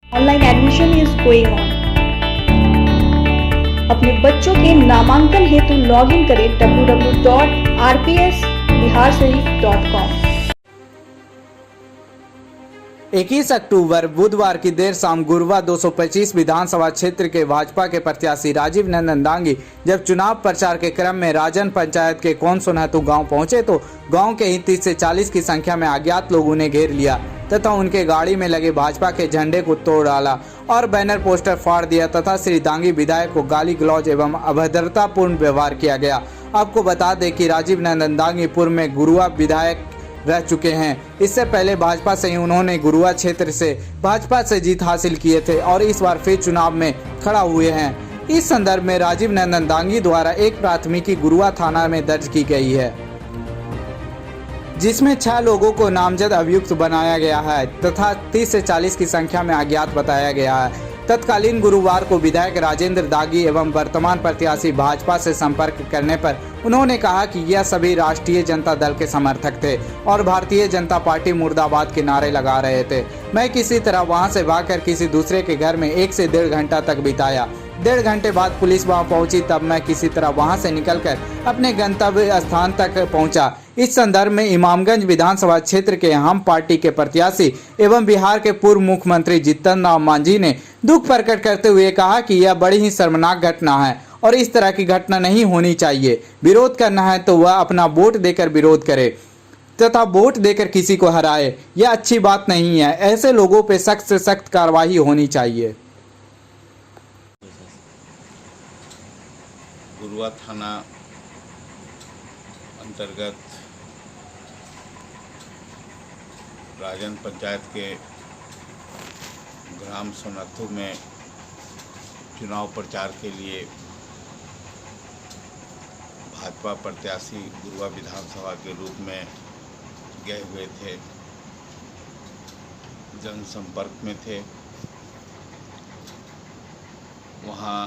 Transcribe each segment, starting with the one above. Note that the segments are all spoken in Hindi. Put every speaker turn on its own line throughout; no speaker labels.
Online admission is going on. अपने बच्चों के नामांकन हेतु लॉग इन करें www.rpsbiharsharif.com।
21 अक्टूबर बुधवार की देर शाम गुरुवा 225 विधानसभा क्षेत्र के भाजपा के प्रत्याशी राजीव नंदन दांगी जब चुनाव प्रचार के क्रम में राजन पंचायत के कौन सोनातू गांव पहुंचे तो गांव के ही 30 से 40 की संख्या में अज्ञात लोगों ने घेर लिया तथा उनके गाड़ी में लगे भाजपा के झंडे को तोड़ डाला और बैनर पोस्टर फाड़ दिया तथा श्री दांगी विधायक को गाली गलौज एवं अभद्रतापूर्ण व्यवहार किया गया। आपको बता दें कि राजीव नंदन दांगी पूर्व में गुरुवा विधायक रह चुके हैं। इससे पहले भाजपा से ही उन्होंने गुरुवा क्षेत्र से भाजपा से जीत हासिल किए थे और इस बार फिर चुनाव में खड़ा हुए हैं। इस संदर्भ में राजीव नंदन दांगी द्वारा एक प्राथमिकी गुरुवा थाना में दर्ज की गई है, जिसमें 6 लोगों को नामजद अभियुक्त बनाया गया है तथा 30 से 40 की संख्या में अज्ञात बताया गया है। तत्कालीन गुरुवार को विधायक राजेंद्र दागी एवं वर्तमान प्रत्याशी भाजपा से संपर्क करने पर उन्होंने कहा कि यह सभी राष्ट्रीय जनता दल के समर्थक थे और भारतीय जनता पार्टी मुर्दाबाद के नारे लगा रहे थे। मैं किसी तरह वहां से भागकर किसी दूसरे के घर में 1 से 1.5 घंटा तक बिताया। 1.5 घंटे बाद पुलिस वहां पहुंची, तब मैं किसी तरह वहां से निकलकर अपने गंतव्य स्थान तक पहुंचा। इस संदर्भ में इमामगंज विधानसभा क्षेत्र के हम पार्टी के प्रत्याशी एवं बिहार के पूर्व मुख्यमंत्री जीतन राम मांझी ने दुख प्रकट करते हुए कहा कि यह बड़ी ही शर्मनाक घटना है और इस तरह की घटना नहीं होनी चाहिए। विरोध करना है तो वह अपना वोट देकर विरोध करे तथा वोट देकर किसी को हराए, यह अच्छी बात नहीं है। ऐसे लोगों पे सख्त से सख्त कार्रवाई होनी चाहिए।
गुरुवा थाना अंतर्गत राजन पंचायत के ग्राम सोनातू में चुनाव प्रचार के लिए भाजपा प्रत्याशी गुरुवा विधानसभा के रूप में गए हुए थे, जनसंपर्क में थे। वहाँ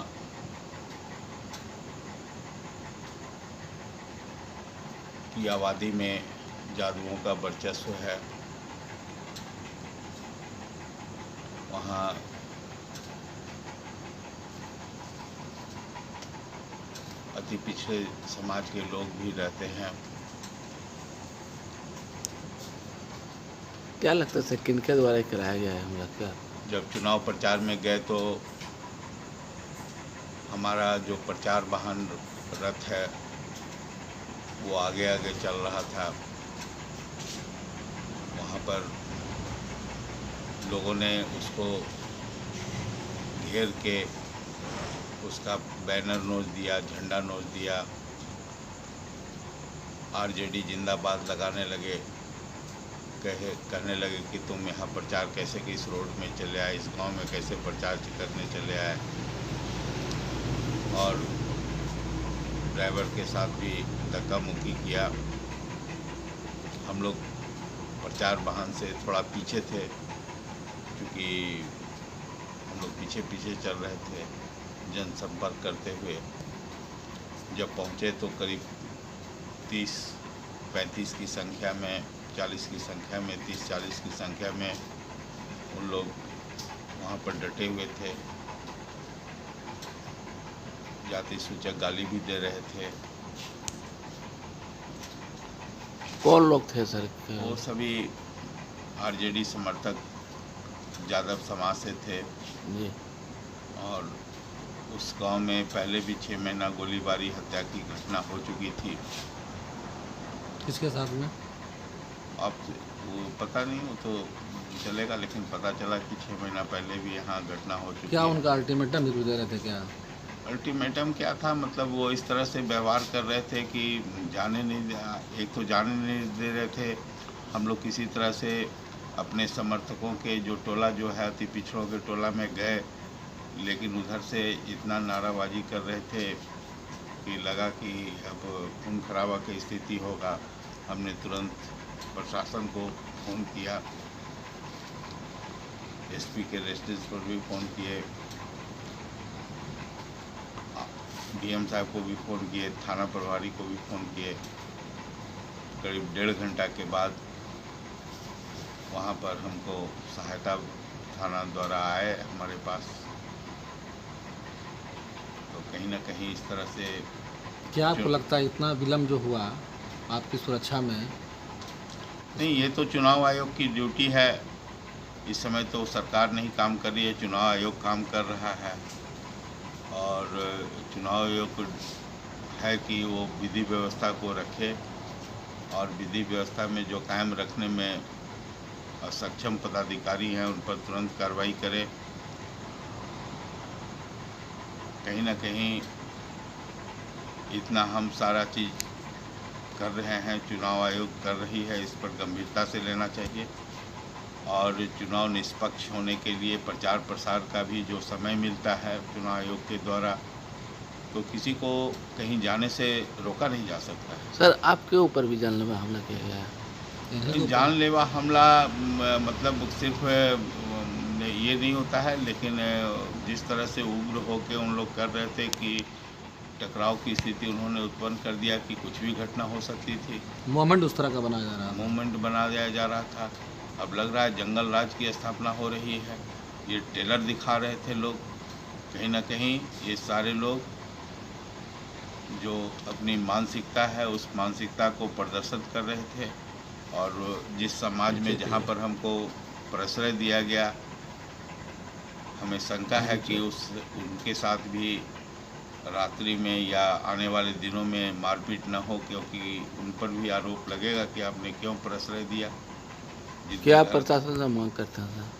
की आबादी में जादुओं का वर्चस्व है। वहाँ अति पिछड़े समाज के लोग भी रहते हैं।
क्या लगता है किनके द्वारा कराया गया है हमला? क्या
जब चुनाव प्रचार में गए तो हमारा जो प्रचार वाहन रथ है वो आगे आगे चल रहा था। वहाँ पर लोगों ने उसको घेर के उसका बैनर नोच दिया, झंडा नोच दिया, आरजेडी जिंदाबाद लगाने लगे। कहने लगे कि तुम यहाँ प्रचार कैसे कि इस रोड में चले आए, इस गांव में कैसे प्रचार करने चले आए। और ड्राइवर के साथ भी धक्का मुक्की किया। हम लोग प्रचार वाहन से थोड़ा पीछे थे, क्योंकि हम लोग पीछे पीछे चल रहे थे जनसंपर्क करते हुए। जब पहुँचे तो करीब 30-35 की संख्या में, 40 की संख्या में, 30-40 की संख्या में उन लोग वहाँ पर डटे हुए थे। जाति सूचक गाली भी दे रहे थे।
कौन लोग थे सर?
वो सभी आरजेडी समर्थक यादव समाज से थे
जी।
और उस गांव में पहले भी 6 महीना गोलीबारी हत्या की घटना हो चुकी थी।
किसके साथ में?
अब वो पता नहीं, वो तो चलेगा, लेकिन पता चला कि 6 महीना पहले भी यहाँ घटना हो चुकी है।
क्या उनका अल्टीमेटम भी दे रहे थे? क्या
अल्टीमेटम क्या था, मतलब वो इस तरह से व्यवहार कर रहे थे कि जाने नहीं, एक तो जाने नहीं दे रहे थे। हम लोग किसी तरह से अपने समर्थकों के जो टोला जो है अति पिछड़ों के टोला में गए, लेकिन उधर से इतना नाराबाजी कर रहे थे कि लगा कि अब खून खराबा की स्थिति होगा। हमने तुरंत प्रशासन को फ़ोन किया, एसपी के रेजिडेंस पर भी फ़ोन किए, डीएम साहब को भी फ़ोन किए, थाना प्रभारी को भी फ़ोन किए। करीब 1.5 घंटा के बाद वहाँ पर हमको सहायता थाना द्वारा आए हमारे पास, तो कहीं ना कहीं इस तरह से
क्या आपको
जो-
लगता है इतना विलम्ब जो हुआ आपकी सुरक्षा में?
नहीं, ये तो चुनाव आयोग की ड्यूटी है। इस समय तो सरकार नहीं काम कर रही है, चुनाव आयोग काम कर रहा है। और चुनाव आयोग को है कि वो विधि व्यवस्था को रखे और विधि व्यवस्था में जो कायम रखने में सक्षम पदाधिकारी हैं उन पर तुरंत कार्रवाई करे। कहीं ना कहीं इतना हम सारा चीज़ कर रहे हैं, चुनाव आयोग कर रही है, इस पर गंभीरता से लेना चाहिए। और चुनाव निष्पक्ष होने के लिए प्रचार प्रसार का भी जो समय मिलता है चुनाव आयोग के द्वारा, तो किसी को कहीं जाने से रोका नहीं जा सकता है।
सर आपके ऊपर भी जानलेवा हमला किया गया है?
जानलेवा हमला मतलब सिर्फ ये नहीं होता है, लेकिन जिस तरह से उग्र होकर उन लोग कर रहे थे कि टकराव की स्थिति उन्होंने उत्पन्न कर दिया कि कुछ भी घटना हो सकती थी।
मूवमेंट उस तरह का बनाया जा रहा है?
मूवमेंट बनाया जा रहा था। अब लग रहा है जंगल राज की स्थापना हो रही है। ये टेलर दिखा रहे थे लोग, कहीं ना कहीं ये सारे लोग जो अपनी मानसिकता है उस मानसिकता को प्रदर्शित कर रहे थे। और जिस समाज में जहाँ पर हमको प्रश्रय दिया गया, हमें शंका है कि उनके साथ भी रात्रि में या आने वाले दिनों में मारपीट न हो, क्योंकि उन पर भी आरोप लगेगा कि आपने क्यों प्रश्रय दिया।
क्या प्रशासन से मांग करते हैं?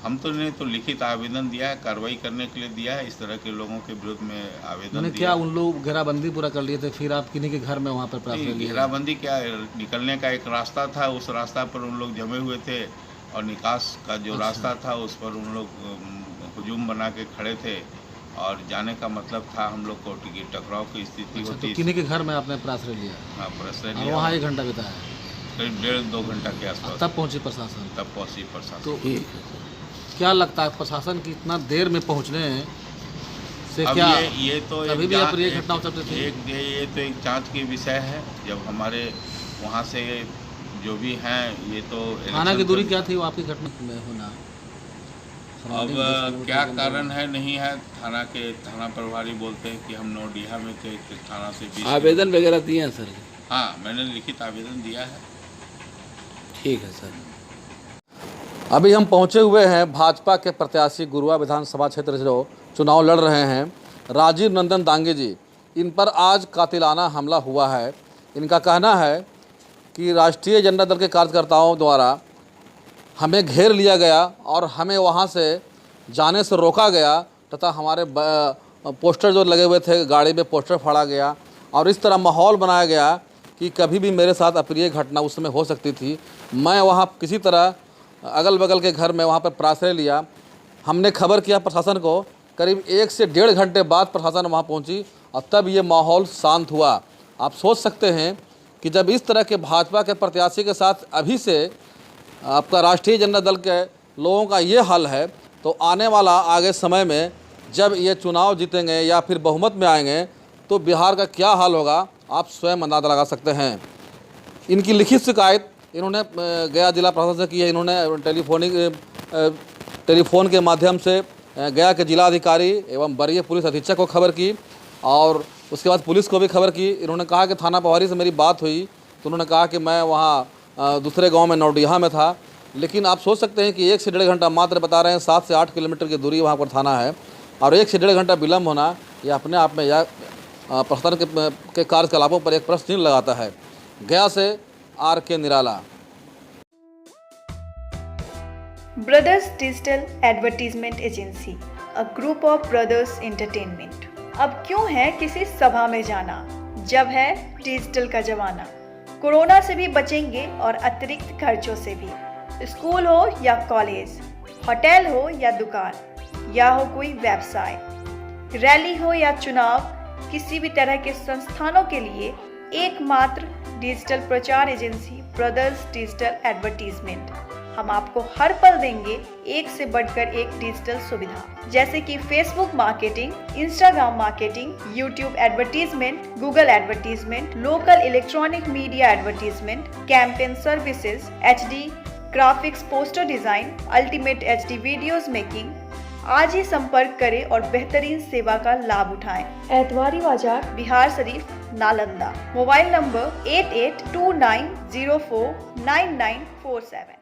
हम तो ने तो लिखित आवेदन दिया है, कार्रवाई करने के लिए दिया है। इस तरह के लोगों के विरुद्ध में आवेदन
मैंने
दिया।
क्या उन लोग घेराबंदी पूरा कर लिए थे, फिर आप किन्हीं के घर में वहाँ पर प्रार्थना
नहीं,
लिए?
घेराबंदी क्या, निकलने का एक रास्ता था, उस रास्ता पर उन लोग जमे हुए थे और निकास का जो रास्ता था उस पर उन लोग हुजूम बना के खड़े थे। और जाने का मतलब था हम लोग को कि टकराव की स्थिति
अच्छा,
होती।
तो किन्हीं के घर में आपने प्राश्रय लिया?
हाँ, प्रश्रय
और
लिया।
वहाँ 1 घंटा बिताया?
करीब 1.5-2 घंटा के आसपास
तब पहुँची प्रशासन?
तब पहुंची प्रशासन।
तो क्या लगता है प्रशासन की इतना देर में पहुँचने से
अब
क्या
ये तो
कभी भी अप्रिय घटना हो सकती थी?
ये तो एक जांच की विषय है। जब हमारे वहाँ से जो भी हैं, ये तो
थाना की दूरी क्या थी वो आपकी घटना में होना?
अब क्या कारण है नहीं है, थाना प्रभारी बोलते हैं कि हम नौडीहा में थे, थाना से 20
आवेदन वगैरह दिए हैं सर?
हाँ, मैंने लिखित आवेदन दिया है।
ठीक है सर। अभी हम पहुंचे हुए हैं भाजपा के प्रत्याशी गुरुआ विधानसभा क्षेत्र से जो चुनाव लड़ रहे हैं, राजीव नंदन दांगे जी। इन पर आज कातिलाना हमला हुआ है। इनका कहना है कि राष्ट्रीय जनता दल के कार्यकर्ताओं द्वारा हमें घेर लिया गया और हमें वहां से जाने से रोका गया तथा हमारे पोस्टर जो लगे हुए थे गाड़ी में पोस्टर फाड़ा गया और इस तरह माहौल बनाया गया कि कभी भी मेरे साथ अप्रिय घटना उस समय हो सकती थी। मैं वहां किसी तरह अगल बगल के घर में वहां पर प्राश्रय लिया। हमने खबर किया प्रशासन को, करीब 1 से 1.5 घंटे बाद प्रशासन वहां पहुंची और तब ये माहौल शांत हुआ। आप सोच सकते हैं कि जब इस तरह के भाजपा के प्रत्याशी के साथ अभी से आपका राष्ट्रीय जनता दल के लोगों का ये हाल है, तो आने वाला आगे समय में जब ये चुनाव जीतेंगे या फिर बहुमत में आएंगे तो बिहार का क्या हाल होगा आप स्वयं अंदाजा लगा सकते हैं। इनकी लिखित शिकायत इन्होंने गया जिला प्रशासन से की है। इन्होंने टेलीफोन के माध्यम से गया के जिला अधिकारी एवं वरीय पुलिस अधीक्षक को खबर की और उसके बाद पुलिस को भी खबर की। इन्होंने कहा कि थाना प्रभारी से मेरी बात हुई तो उन्होंने कहा कि मैं वहाँ दूसरे गांव में नौडीहा में था। लेकिन आप सोच सकते हैं कि 1 से 1.5 घंटा मात्र बता रहे हैं, 7 से 8 किलोमीटर की दूरी वहाँ पर थाना है और 1 से 1.5 घंटा विलम्ब होना यह अपने आप में यह प्रशासन के कार्यकलापों पर एक प्रश्न चिन्ह लगाता है। गया से RK Nirala.
Brothers digital advertisement agency, a group of brothers entertainment. अब क्यों है किसी सभा में जाना, जब है डिजिटल का जमाना। कोरोना से भी बचेंगे और अतिरिक्त खर्चों से भी। स्कूल हो या कॉलेज, होटल हो या दुकान, या हो कोई व्यवसाय, रैली हो या चुनाव, किसी भी तरह के संस्थानों के लिए एकमात्र डिजिटल प्रचार एजेंसी ब्रदर्स डिजिटल एडवर्टीजमेंट। हम आपको हर पल देंगे एक से बढ़कर एक डिजिटल सुविधा, जैसे कि Facebook marketing, Instagram marketing, YouTube advertisement, Google advertisement, local electronic media advertisement, campaign services, HD graphics, poster design, ultimate HD videos making. आज ही संपर्क करें और बेहतरीन सेवा का लाभ उठाएं। एतवारी बाजार, बिहार शरीफ, नालंदा। Mobile number 8829049947।